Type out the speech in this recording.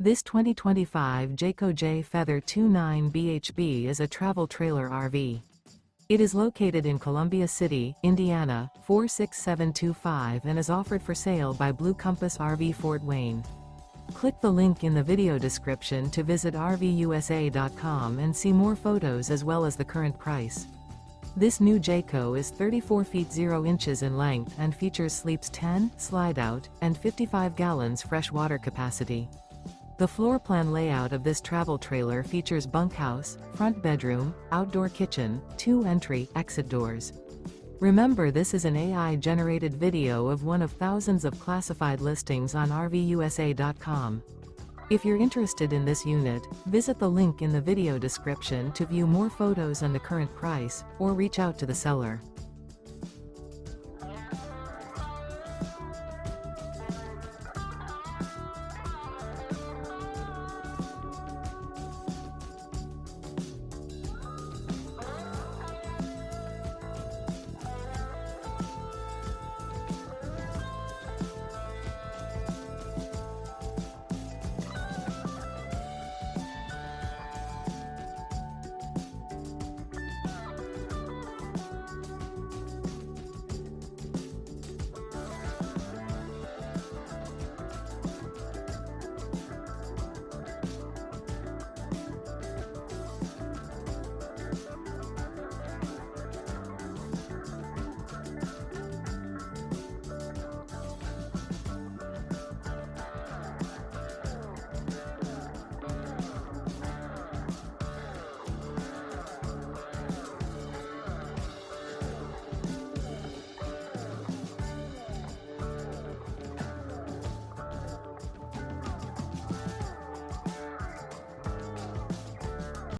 This 2025 Jayco Jay Feather 29 bhb is a travel trailer RV. It is located in Columbia City, Indiana, 46725 and is offered for sale by Blue Compass RV Fort Wayne. Click the link in the video description to visit RVUSA.com and see more photos as well as the current price. This new Jayco is 34 feet 0 inches in length and features sleeps 10, slide-out, and 55 gallons fresh water capacity. The floor plan layout of this travel trailer features bunkhouse, front bedroom, outdoor kitchen, 2 entry/exit doors. Remember, this is an AI-generated video of one of thousands of classified listings on RVUSA.com. If you're interested in this unit, visit the link in the video description to view more photos and the current price, or reach out to the seller.